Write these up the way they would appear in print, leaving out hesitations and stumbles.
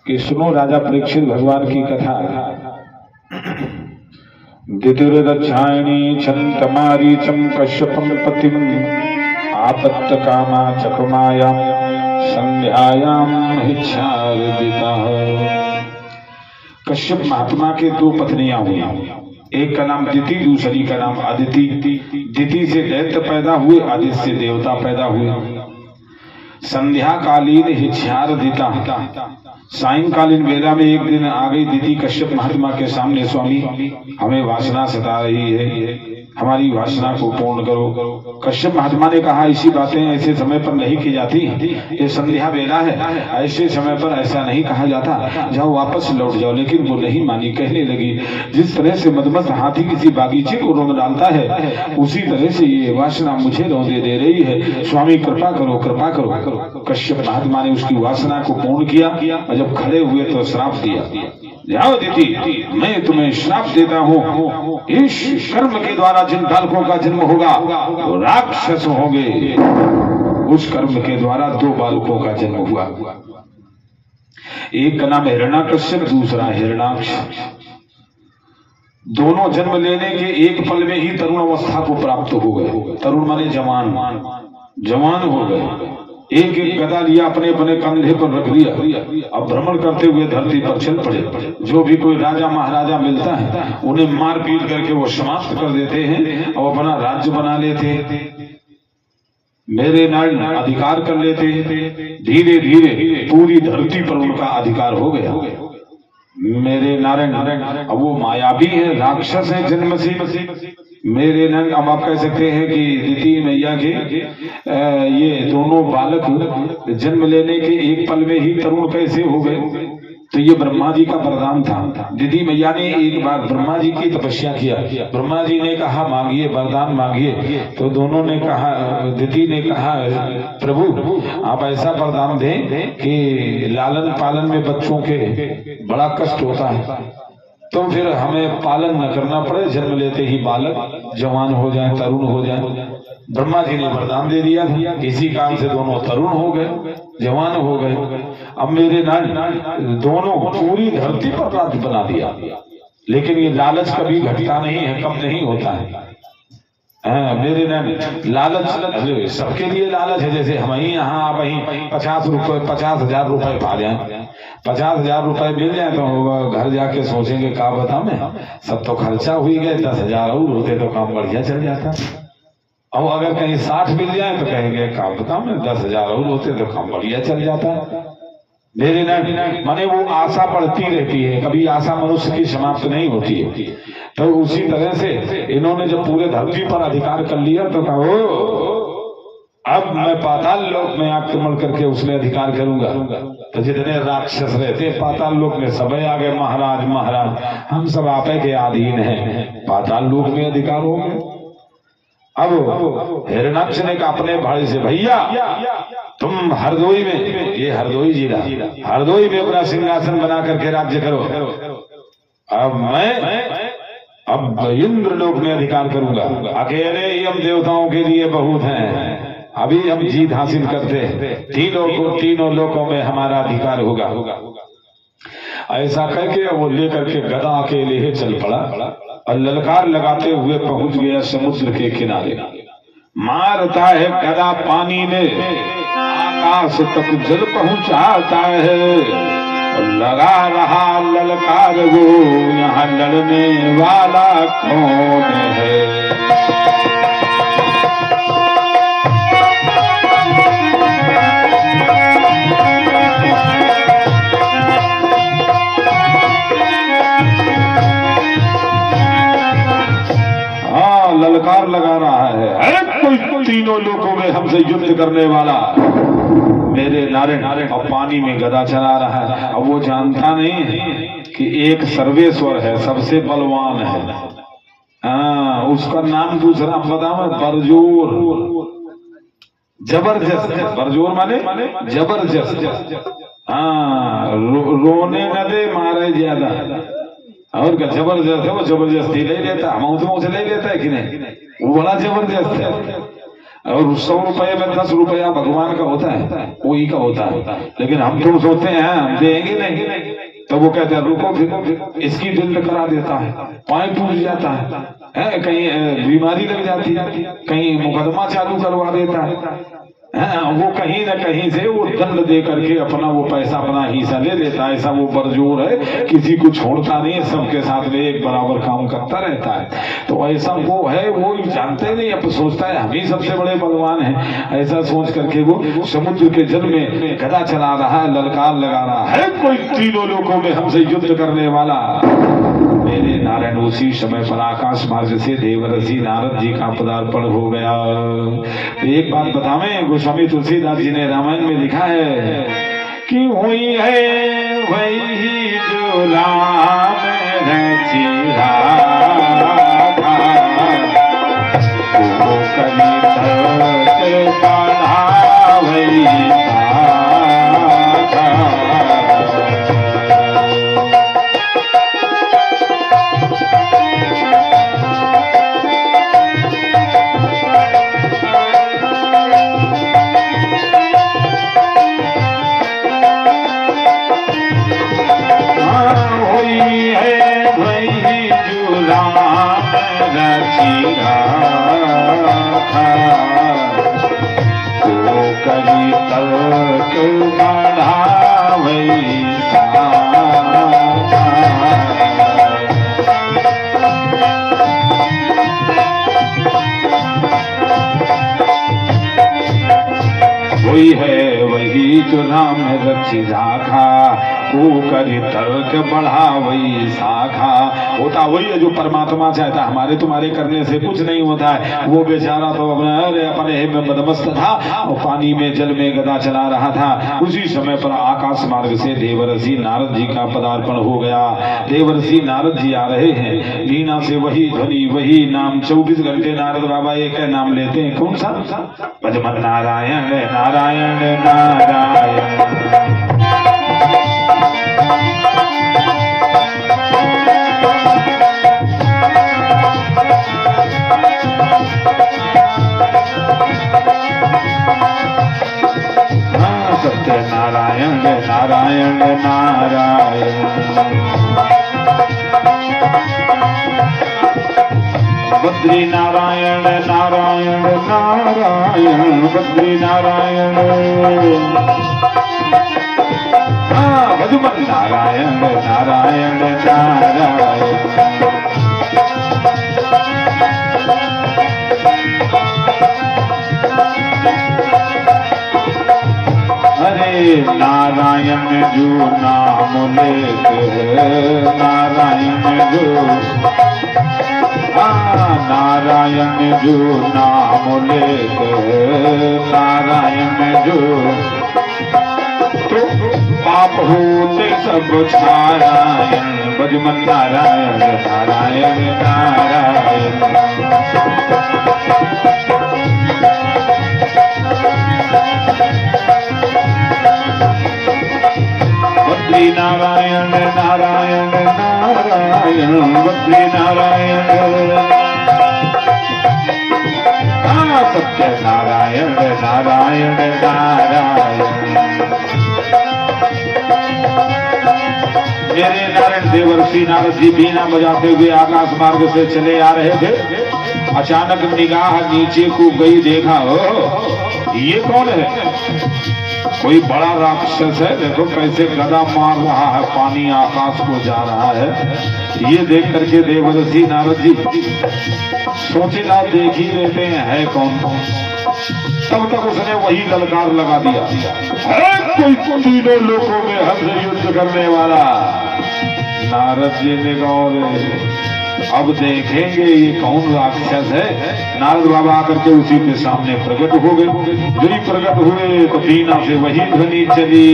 कि सुनो राजा परीक्षित भगवान की कथा। दितिर्दक्षायणी छन्तमारीचं कश्यपं पतिं आपत्त कामा चकुमायां संध्यायां हिच्छादितः। कश्यप महात्मा के दो पत्नियां हुई, एक का नाम दिति, दूसरी का नाम अदिति। दिति से दैत्य पैदा हुए, अदिति से देवता पैदा हुए। संध्या कालीन हिच्छादिता, सायंकालीन वेला में एक दिन आ गई दिति कश्यप महात्मा के सामने, स्वामी हमें वासना सता रही है, हमारी वासना को पूर्ण करो। कश्यप महात्मा ने कहा ऐसी बातें ऐसे समय पर नहीं की जाती, ये संध्या वेला है, ऐसे समय पर ऐसा नहीं कहा जाता, जाओ वापस लौट जाओ। लेकिन वो नहीं मानी, कहने लगी जिस तरह से मदमस्त हाथी किसी बागीचे को रौंद डालता है, उसी तरह से ये वासना मुझे रौंदे दे रही है, स्वामी कृपा करो कृपा करो। कश्यप महात्मा ने उसकी वासना को पूर्ण किया और जब खड़े हुए तो श्राप दिया, जाओ दिति मैं तुम्हें श्राप देता हूँ, इस कर्म के द्वारा जिन बालकों का जन्म होगा वो राक्षस होंगे। उस कर्म के द्वारा दो बालकों का जन्म हुआ, एक का नाम हिरण्याकश्यप, दूसरा हिरण्याक्ष। दोनों जन्म लेने के एक पल में ही तरुण अवस्था को प्राप्त हो गए। तरुण माने जवान हो गए। एक एक गदा लिया, अपने अपने कंधे पर रख लिया, अब भ्रमण करते हुए धरती पर चल पड़े। जो भी कोई राजा महाराजा मिलता है उन्हें मार पीट करके वो समाप्त कर देते हैं और अपना राज्य बना लेते हैं, मेरे नाल अधिकार कर लेते हैं। धीरे धीरे पूरी धरती पर उनका अधिकार हो गया। मेरे नारायण, अब वो मायावी है, राक्षस है जन्म से। मेरे नारायण, अब आप कह सकते हैं कि दिति मैया के ये दोनों बालक जन्म लेने के एक पल में ही तरुण कैसे हो गए? तो ये ब्रह्मा जी का वरदान था। दिति मैया ने एक बार ब्रह्मा जी की तपस्या किया, ब्रह्मा जी ने कहा मांगिए वरदान मांगिए, तो दोनों ने कहा, दिति ने कहा प्रभु आप ऐसा वरदान दें कि लालन पालन में बच्चों के बड़ा कष्ट होता है, तो फिर हमें पालन न करना पड़े, जन्म लेते ही बालक जवान हो जाए, तरुण हो जाए। ब्रह्मा जी ने वरदान दे दिया, इसी काम से दोनों तरुण हो गए, जवान हो गए। अब मेरे नारायण, दोनों पूरी धरती पर राज्य बना दिया। लेकिन ये लालच कभी घटता नहीं है, कम नहीं होता है। मेरे नारायण, लालच सबके लिए लालच है। जैसे हम ही यहाँ वही 50,000 रुपए पा जाए, 50,000 रुपए मिल जाए तो घर जाके सोचेंगे का बता मैं, सब तो खर्चा हुई गए, 10,000 और होते तो काम बढ़िया चल जाता। और अगर कहीं 60 मिल जाए तो कहेंगे का बता मैं, 10,000 और होते तो काम बढ़िया चल जाता। मेरे नारायण, माने वो आशा बढ़ती रहती है, कभी आशा मनुष्य की समाप्त नहीं होती है। तो उसी तरह से इन्होंने जब पूरे धरती पर अधिकार कर लिया तो कहा अब मैं पाताल लोक में आक्रमण करके उसमें अधिकार करूंगा। तो जितने राक्षस रहते पाताल लोक में सब आ गए, महाराज महाराज हम सब आपे के अधीन हैं, पाताल लोक में अधिकार हो गए। अब हिरण्याक्ष ने कहा अपने भाई से, भैया तुम हरदोई में, ये हरदोई जिला, हरदोई में अपना सिंहासन बना करके राज्य करो, अब मैं अब इंद्र लोक में अधिकार करूंगा। अकेले ही हम देवताओं के लिए बहुत हैं, अभी हम जीत हासिल करते हैं, तीनों लोकों में हमारा अधिकार होगा। ऐसा करके वो लेकर के गदा अकेले ही चल पड़ा और ललकार लगाते हुए पहुंच गया समुद्र के किनारे। मारता है गदा पानी में, आकाश तक जल पहुंचाता है, लगा रहा ललकार वो यहाँ लड़ने वाला कौन है। ललकार लगा रहा है, अरे कोई तीनों लोगों में हमसे युद्ध करने वाला। मेरे नारायण, अब पानी में गदा चला रहा है। अब वो जानता नहीं है कि एक सर्वेश्वर है, सबसे बलवान है। उसका नाम दूसरा बताओ, बरजोर, जबरदस्त। बरजोर माने जबरदस्त। रोने न दे मारे ज्यादा, और क्या जबरदस्त है वो, जबरदस्ती ले लेता, हम से ले लेता है कि नहीं, वो बड़ा जबरदस्त है। और 100 रुपए में 10 रुपया भगवान का होता है, कोई का होता है। लेकिन हम तो सोचते हैं हम देंगे नहीं, तो वो कहते हैं रुको फिर इसकी दिल करा देता है, पाँव टूट जाता है, कहीं बीमारी लग जाती है, कहीं मुकदमा चालू करवा देता है, वो कहीं न कहीं से वो दंड दे करके अपना वो पैसा अपना हिस्सा ले लेता है। ऐसा वो बरजोर है, किसी को छोड़ता नहीं है, सबके साथ में एक बराबर काम करता रहता है। तो ऐसा वो है, वो जानते नहीं, अब सोचता है हम ही सबसे बड़े बलवान हैं। ऐसा सोच करके वो समुद्र के जल में गदा चला रहा है, ललकार लगा रहा है, कोई तीनों लोगों में हमसे युद्ध करने वाला। मेरे नारायण उसी समय पर आकाश मार्ग से देवर्षि नारद जी का पदार्पण हो गया। एक बात बतावें, गोस्वामी तुलसीदास जी ने रामायण में लिखा है कि हुई है वही जो राम रची राधा, वो कली तक बढ़ावई वही है वही जो राम रची राखा, को करी तर्क बढ़ा वही शाखा। होता वही है जो परमात्मा चाहता। हमारे तुम्हारे करने से कुछ नहीं होता है। वो बेचारा तो अपने में मदमस्त था और पानी में जल में गदा चला रहा था। उसी समय पर आकाश मार्ग से देवर्षि नारद जी का पदार्पण हो गया। देवर्षि नारद जी आ रहे हैं, वीणा से वही ध्वनि वही नाम। 24 घंटे नारद बाबा एक नाम लेते हैं, कौन सा? भजमन नारायण नारायण नारायण। सत्य नारायण नारायण नारायण। बद्री नारायण नारायण नारायण बद्री नारायण। भजमन नारायण नारायण नारायण। अरे नारायण जो नाम लेते नारायण जो, नारायण जो नाम लेते नारायण जो, तो पाप होते सब नारायण। भजमन नारायण नारायण नारायण। बद्री नारायण नारायण नारायण बद्री नारायण। सत्य नारायण नारायण नारायण। मेरे नारायण देवर्षि नारद जी बीना बजाते हुए आकाश मार्ग से चले आ रहे थे। अचानक निगाह नीचे को गई, देखा हो ये कौन है? कोई बड़ा राक्षस है, देखो कैसे गदा मार रहा है, पानी आकाश को जा रहा है। ये देख करके देवर्षि नारद जी सोचे ना देख ही लेते हैं है कौन। तब तक उसने वही ललकार लगा दिया, है कोई तीनों लोगों में हमसे युद्ध करने वाला। नारद जी ने कहा अब देखेंगे ये कौन राक्षस है। नारद बाबा आकर के उसी के सामने प्रकट हो गए। जो ही प्रकट हुए तो बीना से वही ध्वनि चली,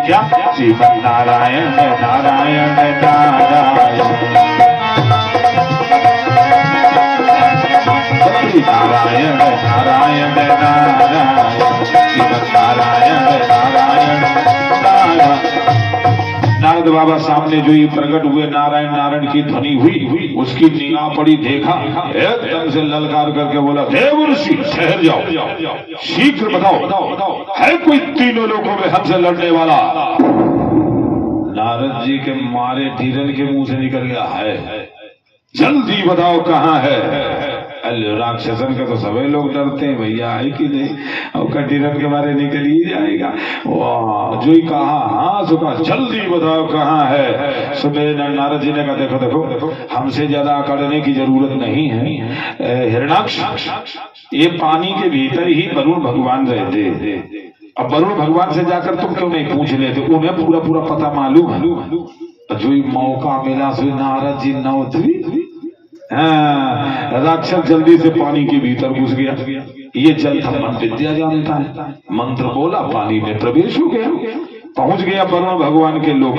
क्या? श्रीमन नारायण नारायण नारायण। नारायण नारायण नारायण श्रीमन नारायण नारायण नारायण। नारद नारद बाबा सामने जो ये प्रकट हुए, नारायण नारायण की ध्वनि हुई, उसकी निगाह पड़ी, देखा, एकदम से ललकार करके बोला, देव ऋषि ठहर जाओ, शीघ्र बताओ है कोई तीनों लोगों में हमसे लड़ने वाला? नारद जी के मारे धीरन के मुंह से निकल गया, है जल्दी बताओ कहाँ है? राक्षसन के तो सभी लोग डरते हैं भैया, है कि नहीं? और कटीरन के बारे निकल ही जाएगा। वाह, जो ही कहा, हाँ सुखा, जल्दी बताओ कहाँ है? सुबह नारद जी ने कहा, देखो देखो हमसे ज्यादा अकड़ने की जरूरत नहीं है। हिरणाक्ष, ये पानी के भीतर ही वरुण भगवान रहते। अब वरुण भगवान से जाकर तुम क्यों नहीं पूछ लेते? उन्हें पूरा पूरा पता मालूम है। जो ही मौका मिला सो नारद जी नौथी, राक्षस जल्दी से पानी के भीतर घुस गया। ये जल थमन विद्या जानता है, मंत्र बोला, पानी में प्रवेश हो गया, पहुंच गया वरुण भगवान के लोक।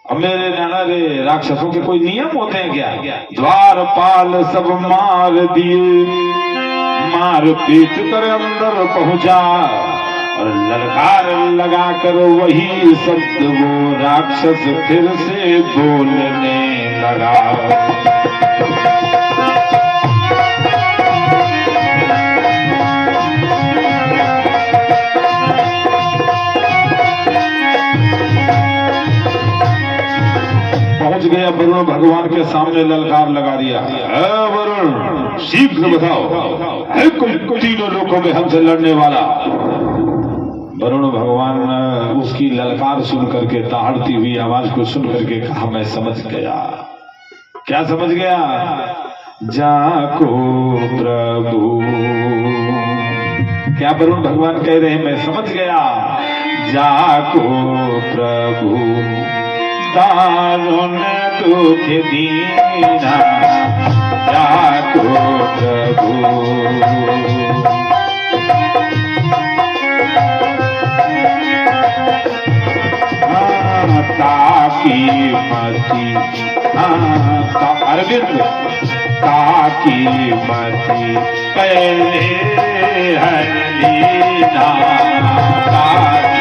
अब मेरे नाना रे, राक्षसों के कोई नियम होते हैं क्या? द्वारपाल सब मार दिए, मार पीट कर अंदर पहुंचा, और ललकार लगा कर वही शब्द वो राक्षस फिर से बोलने लगा। पहुंच गया वरुण भगवान के सामने, ललकार लगा दिया, वरुण शीघ्र बताओ है कोई तीनों लोगों में हमसे लड़ने वाला? वरुण भगवान उसकी ललकार सुन करके, दहाड़ती हुई आवाज को सुन करके कहा, मैं समझ गया। क्या समझ गया? जाको प्रभु। क्या वरुण भगवान कह रहे हैं? मैं समझ गया। जाको प्रभु दारुण दुख दीना, जाको प्रभु ताकी मती, अरविंद ताकी मती पहले हरीना, ताकी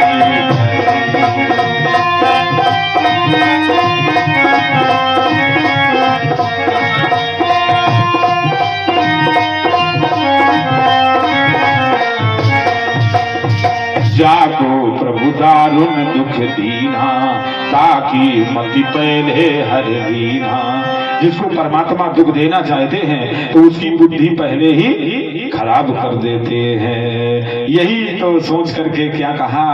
जागो प्रभु दारुण दुख दीना, ताकि मति पहले हर दीना। जिसको परमात्मा दुख देना चाहते हैं तो उसकी बुद्धि पहले ही खराब कर देते हैं। यही तो सोच करके क्या कहा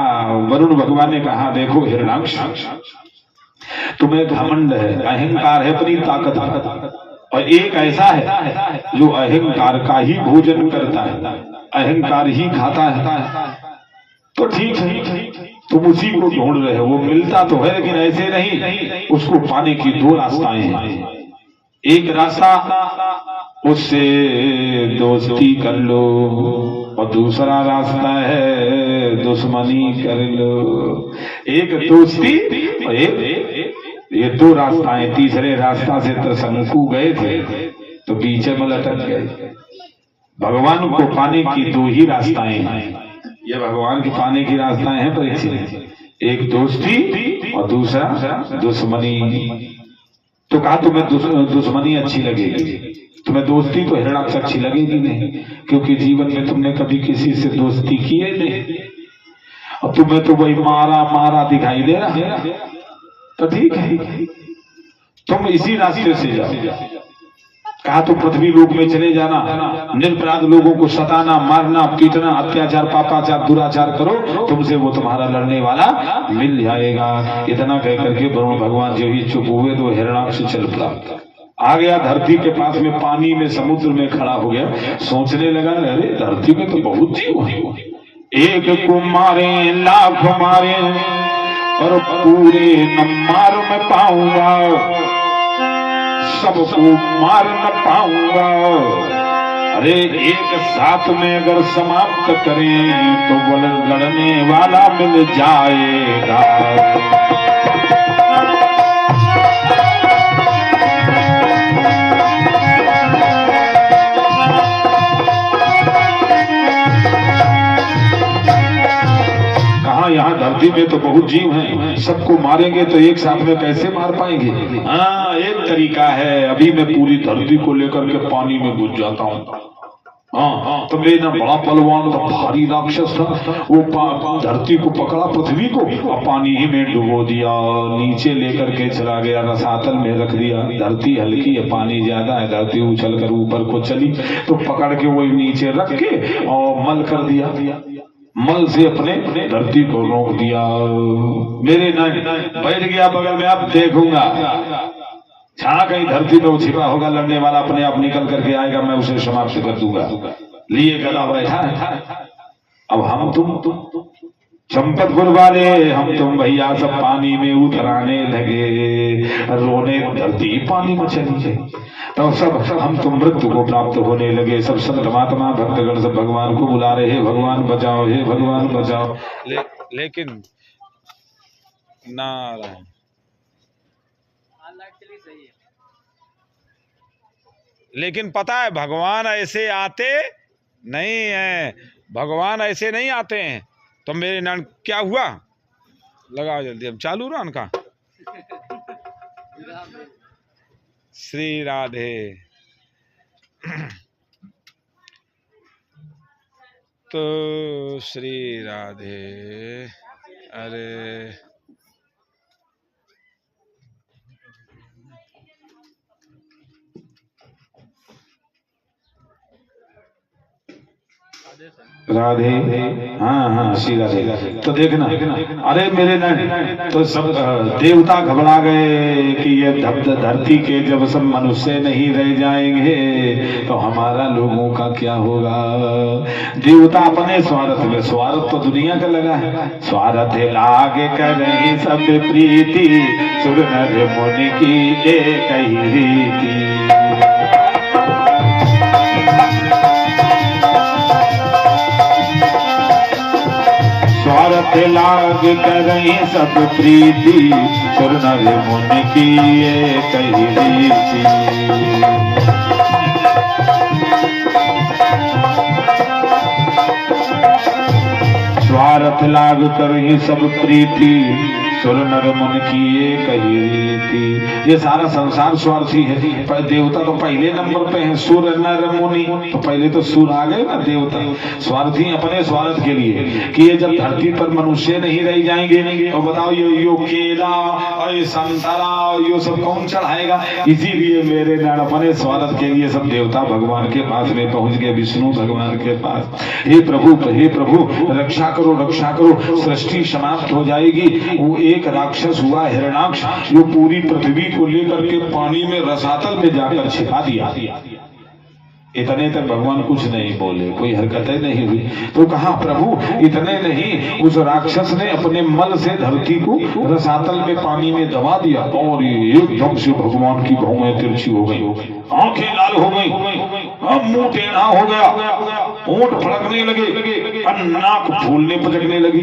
वरुण भगवान ने कहा, देखो हिरणाक्ष, तुम्हें घमंड है, अहंकार है, अपनी ताकत, और एक ऐसा है जो अहंकार का ही भोजन करता है, अहंकार ही खाता है। तो ठीक है, तुम उसी को ढूंढ रहे हो, वो मिलता तो है लेकिन ऐसे नहीं। उसको पाने की दो रास्ताएं हैं। एक रास्ता उससे दोस्ती कर लो, और दूसरा रास्ता है दुश्मनी कर लो। एक दोस्ती और एक ये दो रास्ताएं। तीसरे रास्ता से त्रिशंकु गए थे तो बीच में लटक गए। भगवान को पाने की दो ही रास्ताएं हैं। ये भगवान के पाने की रास्ताएं हैं परीक्षित, एक दोस्ती और दूसरा दुश्मनी। तो कहा तुम्हें दुश्मनी अच्छी लगेगी, तुम्हें दोस्ती तो हिरणाक्ष अच्छी लगेगी नहीं, क्योंकि जीवन में तुमने कभी किसी से दोस्ती की है नहीं, और तुम्हें तो वही मारा मारा दिखाई दे रहा है। तो ठीक है, तुम इसी रास्ते से जाओ। कहा तो पृथ्वी लोक में चले जाना, निरपराध लोगों को सताना, मारना, पीटना, अत्याचार, पापाचार, दुराचार करो, तुमसे वो तुम्हारा लड़ने वाला मिल जाएगा। इतना कह करके वरुण भगवान जो ही चुप हुए तो हिरणाक्ष चल पड़ा, आ गया धरती के पास में, पानी में, समुद्र में खड़ा हो गया। सोचने लगा, अरे धरती में तो बहुत जीव है, एक को मारे लाख मारे और पूरे न मार में पाऊंगा, सबको मार न पाऊंगा। अरे एक साथ में अगर समाप्त करें तो लड़ने वाला मिल जाएगा। यहाँ धरती में तो बहुत जीव हैं, सबको मारेंगे तो एक साथ में कैसे मार पाएंगे। हाँ, एक तरीका है, अभी मैं पूरी धरती को लेकर के पानी में घुस जाता हूँ। हाँ, तो मेरा बड़ा पहलवान था, भारी राक्षस था, वो धरती को पकड़ा, पृथ्वी को, और पानी ही में डुबो दिया, नीचे लेकर के चला गया, रसातल में रख दिया। धरती हल्की है, पानी ज्यादा है, धरती उछल कर ऊपर को चली तो पकड़ के वही नीचे रख के और मल कर दिया, मल से अपने धरती को रोक दिया। मेरे नाक बैठ गया बगल में, अब देखूंगा जहां कहीं धरती में वो छिपा होगा लड़ने वाला, अपने आप निकल करके आएगा, मैं उसे समाप्त कर दूंगा। लिए गदा बैठा है। अब हम तुम चंपतपुर वाले, हम तुम भैया सब पानी में उतराने लगे, रोने, धरती पानी में चली गई। तो सब हम तुम मृत्यु को प्राप्त होने लगे। सब संत महात्मा भक्तगण सब भगवान को बुला रहे, हे भगवान बचाओ, हे भगवान बचाओ। लेकिन नारायण लेकिन पता है भगवान ऐसे आते नहीं हैं, भगवान ऐसे नहीं आते हैं। तो मेरे नान क्या हुआ, लगाओ जल्दी, अब चालू रहा उनका। श्री राधे। तो श्री राधे। अरे राधे। हाँ हाँ, श्री राधे। तो देखना, अरे मेरे न तो सब देवता घबरा गए कि ये धरती के जब सब मनुष्य नहीं रह जाएंगे तो हमारा लोगों का क्या होगा। देवता अपने स्वार्थ में, स्वार्थ तो दुनिया का लगा है, स्वार्थ लागे करें सब प्रीति, सुर नर मुनि की एक ही रीति। स्वार्थ लाग करें सब प्रीति, सुर नर मुनि की एक ही रीति। स्वार्थ लाग करें सब प्रीति, सुर नर मुनि की एक ही रीति। ये सारा संसार स्वार्थी है। देवता तो पहले नंबर पे है, सुर नर मुनि तो पहले तो सुर आ गए ना। देवता स्वार्थी अपने स्वार्थ के लिए कि ये जब धरती पर मनुष्य नहीं रह जाएंगे तो बताओ यो केला और संतरा यो सब कौन चढ़ाएगा। इसीलिए मेरे नाम अपने स्वार्थ के लिए सब देवता भगवान के पास में पहुंच गए, विष्णु भगवान के पास। हे प्रभु रक्षा करो, रक्षा करो, सृष्टि समाप्त हो जाएगी। वो एक राक्षस हुआ हिरणाक्ष, जो पूरी पृथ्वी को लेकर के पानी में रसातल में जाकर छिपा दिया। इतने तक भगवान कुछ नहीं बोले, कोई हरकतें नहीं हुई। तो कहा प्रभु इतने नहीं, उस राक्षस ने अपने मल से धरती को रसातल में पानी में दबा दिया और एकदम से भगवान की भौहें तिरछी हो गई, आंखें लाल हो गई, मुंह टेढ़ा हो गया, होंठ फड़कने लगे, नाक फूलने पचकने लगी।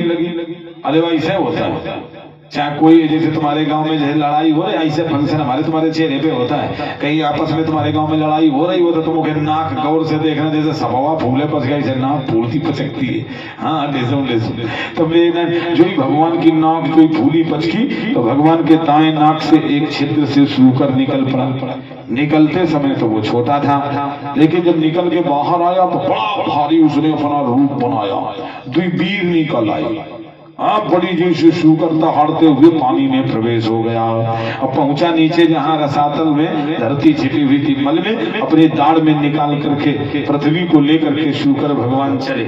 अरे भाई ऐसा होता है। चाहे कोई जैसे तुम्हारे गांव में जैसे लड़ाई हो रही है, ऐसे फंक्शन हमारे तुम्हारे चेहरे पे होता है। कहीं आपस में तुम्हारे गांव में लड़ाई हो रही हो तो तुम नाक गौर से देखना, जैसे सभावा फूले पच गई जैसे नाक फूलती पचकती है। हाँ ले तो जो ही भगवान की नाक कोई फूली पचकी तो भगवान के दाएं नाक से एक छिद्र से सूकर निकल पड़ा। निकलते समय तो वो छोटा था, लेकिन जब निकल के बाहर आया तो बड़ा भारी उसने अपना रूप बनाया, द्विवीर निकल आई। बड़ी जी से शूकर दहाड़ते हुए पानी में प्रवेश हो गया। अब पहुंचा नीचे जहां रसातल में धरती छिपी हुई थी मल में, अपने दाढ़ में निकाल करके पृथ्वी को लेकर के शूकर भगवान चले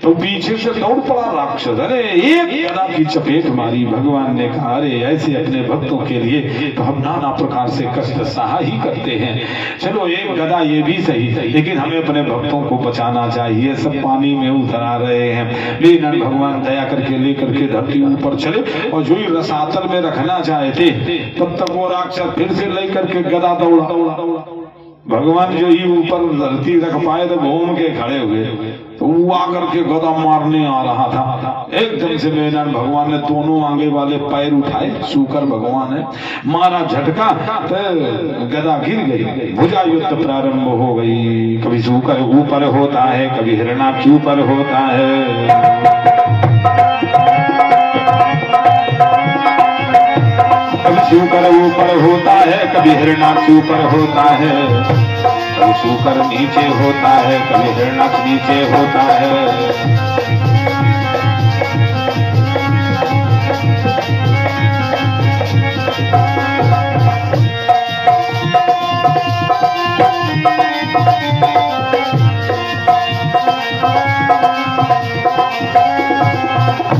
तो पीछे से दौड़ पड़ा राक्षस। अरे एक गदा की चपेट मारी। भगवान ने कहा अरे ऐसे अपने भक्तों के लिए तो हम नाना प्रकार से कष्ट सहा ही करते हैं। चलो एक गदा ये भी सही, लेकिन हमें अपने भक्तों को बचाना चाहिए। सब पानी में उतर आ रहे हैं, लेकिन भगवान दया करके लेकर के धरती ऊपर चले और जो ही रसातल में रखना चाहते तब तक वो राक्षस फिर से लेकर के गदा दौड़ा। भगवान जो ही ऊपर धरती रख पाए तो घूम के खड़े हुए तो वो आकर के गदा मारने आ रहा था। एकदम से मेरा भगवान ने दोनों आगे वाले पैर उठाए, सूकर भगवान है, मारा झटका तो गदा गिर गई। भुजा युद्ध प्रारंभ हो गई। कभी सूकर ऊपर होता है, कभी हिरणाक्ष ऊपर होता है। शूकर ऊपर होता है, कभी हिरणाक्ष ऊपर होता है, कभी शूकर नीचे होता है, कभी हिरणाक्ष नीचे होता है।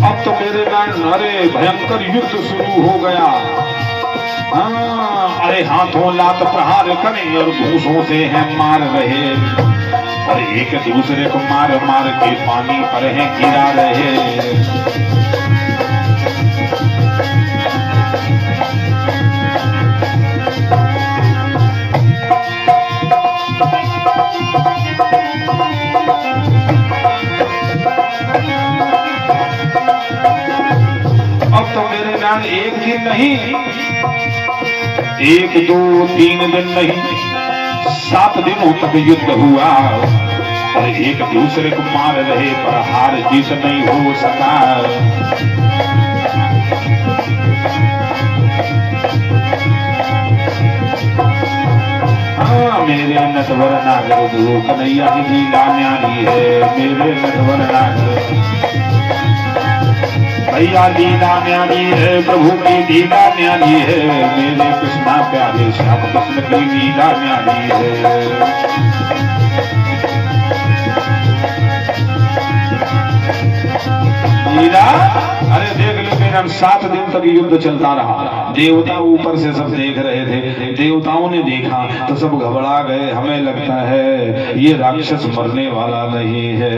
अब तो मेरे अरे भयंकर युद्ध शुरू हो गया। हाँ, अरे हाथों लात प्रहार करें और घूसों से हैं मार रहे, और एक दूसरे को मार मार के पानी पर हैं गिरा रहे। एक दिन नहीं, एक दो तीन दिन नहीं, 7 दिनों तक युद्ध हुआ, और एक दूसरे को मार रहे पर हार जीत नहीं हो सका। हाँ, मेरे नटवर नागर गुरु कन्हैया की लीला न्यारी है, मेरे नटवर नागर भैया लीला न्यारी है, प्रभु की लीला न्यारी है, मेरे कृष्णा प्यारे श्याम कृष्ण की लीला न्यारी है। लीला, अरे देख लो मेरा 7 दिन तक युद्ध चलता रहा। देवता ऊपर से सब देख रहे थे, देवताओं ने देखा तो सब घबरा गए। हमें लगता है ये राक्षस मरने वाला नहीं है,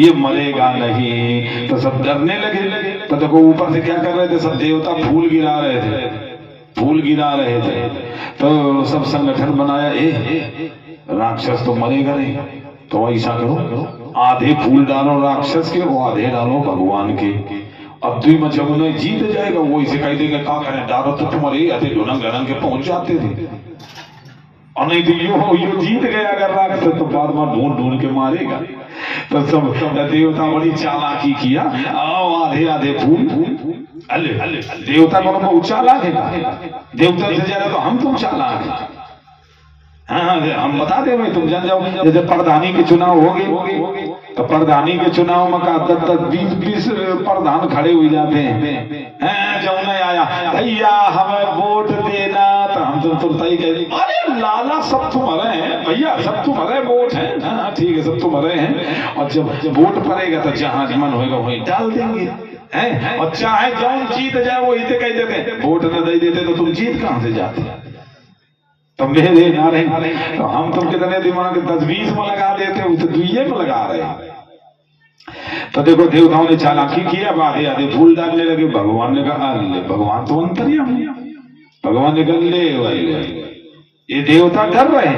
ये मरेगा नहीं, तो सब डरने लगे। तो देखो ऊपर से क्या कर रहे थे, सब देवता फूल गिरा रहे थे, फूल गिरा रहे थे। तो सब संगठन बनाया, राक्षस तो मरेगा नहीं, तो ऐसा करो आधे फूल डालो राक्षस के, वो आधे डालो भगवान के। अब द्विम जमुना जीत जाएगा, वो इसे कह देगा क्या करें, डालो तो तुम्हारे आधे ढुनंग ढनंग के पहुंच जाते थे, और नहीं तो यो जीत गया अगर राक्षस तो बाद में ढूंढ ढूंढ के मारेगा। तो सब देवता बड़ी चालाकी किया, आओ आधे आधे फूल, देवता को चालाक है, देवता से ज्यादा तो हम तुम चालाक है। हाँ, हम बता दे भाई, तुम जान जाओ। जैसे प्रधानी के चुनाव होंगे तो प्रधानी के चुनाव में का 10-20 प्रधान खड़े हो जाते हैं। जब नहीं आया भैया हमें वोट देना, तो हम तो तुरंत ही कह देंगे अरे लाला सब तुम्हारे हैं भैया, सब तुम्हारे वोट है। हाँ ठीक है, सब तुम्हारे हैं, और जब वोट पड़ेगा तो जहाँ मन होगा वहीं डाल देंगे। और चाहे जौन जीत जाए वो इसे कह देते, वोट न दे देते तो तुम जीत कहाँ से जाते, तो मेरे ना रहे। तो हम तुम कितने दिमाग 10-20 में लगा देते, वो तो 2 में लगा रहे। तो देखो देवताओं ने चालाकी किया, आधे आधे फूल डालने लगे। भगवान ने कहा भगवान तो अंतर्यामी, भगवान ने कहा ये देवता डर रहे हैं,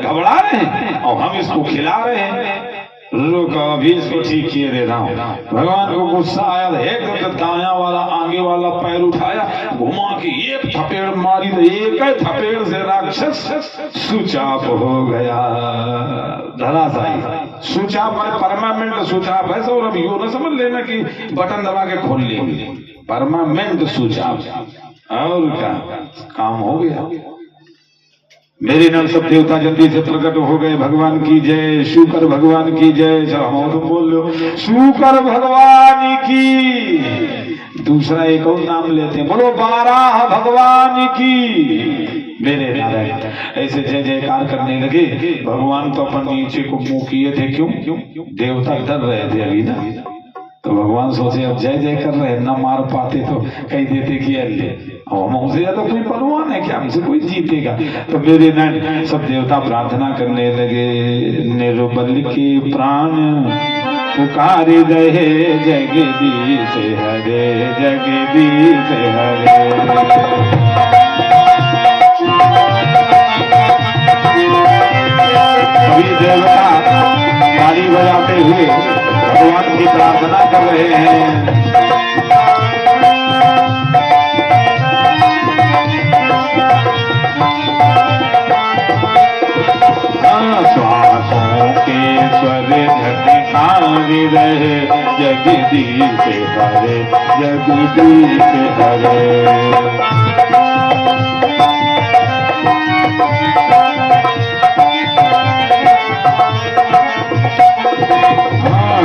घबरा रहे हैं, और हम इसको खिला रहे हैं। रुको अभी इसको ठीक किए देता हूँ। भगवान को गुस्सा आया, एकदम दाया वाला आगे वाला पैर उठाया, घुमा के एक थपेड़ मारी, तो एक थपेड़ से राक्षस सुचाप हो गया, धराशायी। सुचाप माने परमानेंट सुचाप है, और अब यो न समझ लेना कि बटन दबा के खोल लेंगे, परमानेंट सुचाप। और क्या काम हो गया। मेरे नाम सब देवता जल्दी से प्रकट हो गए। भगवान की जय, शूकर भगवान की जय। चलो हम तुम बोल लो शूकर भगवान की। दूसरा एक और नाम लेते हैं, बोलो बाराह भगवान की। मेरे नारायण ऐसे जय जयकार करने लगे। भगवान तो अपन नीचे को मुंह किए थे, क्यों? देवता डर रहे थे अभी ना, तो भगवान सोचे अब जय जय कर रहे, न मार पाते तो कह देते कि अल्ले हमसे ज्यादा कोई बलवान है क्या, हमसे कोई जीतेगा। तो मेरे नारायण सब देवता प्रार्थना करने लगे, निर्बल के प्राण पुकारे रहे, जगदीश हरे जगदीश हरे। सभी देवता ताली बजाते हुए भगवान की प्रार्थना कर रहे हैं। श्वासों के स्वर झटकारे रहे, जगदीश हरे जगदीश हरे।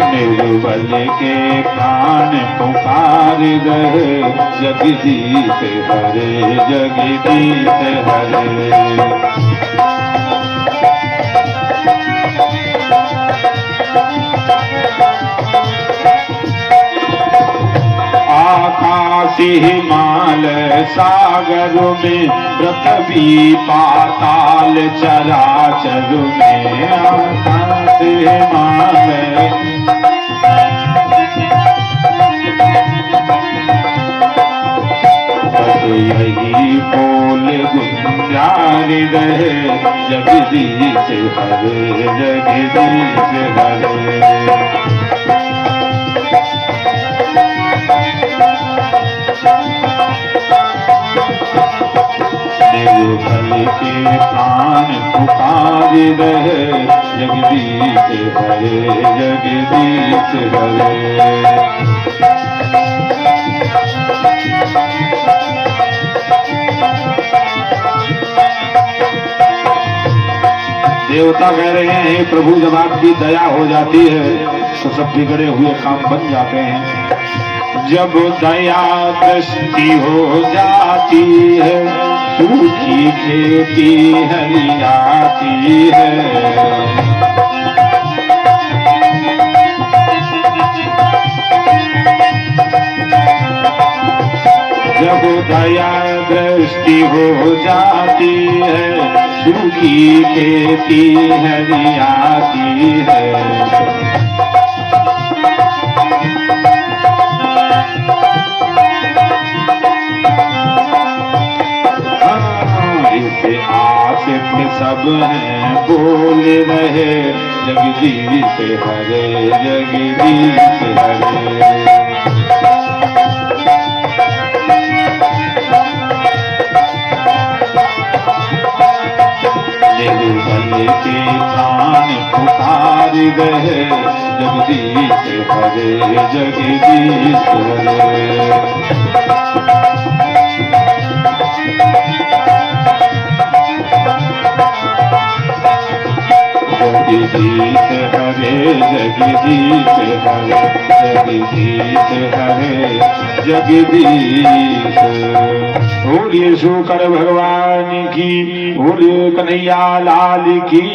निर्बल के प्राण पुकार रहे जगदीश हरे जगदीश हरे। आकाश हिमालय सागर में पृथ्वी पाताल चराचर में। आकाश हिमालय बस यही बोल गुंजार रहे जगदीश हरे जगदीश हरे। निर्बल के प्राण पुकार रहे जगदीश हरे जगदीश हरे। देवता कह रहे हैं हे प्रभु, जब आपकी दया हो जाती है तो सब बिगड़े हुए काम बन जाते हैं। जब दया दृष्टि हो जाती है सूखी खेती हरियाती है। जब दया दृष्टि हो जाती है सूखी खेती हरियाती है। आसिफ सब हैं बोल रहे जगदीश हरे जगदीश हरे। निर्बल के प्राण पुकार रहे जगदीश हरे जगदीश हरे। जगदीश हरे जगदीश हरे जगदीश हरे जगदीश। बोलिए शंकर भगवान की, बोलिए कन्हैया लाल की।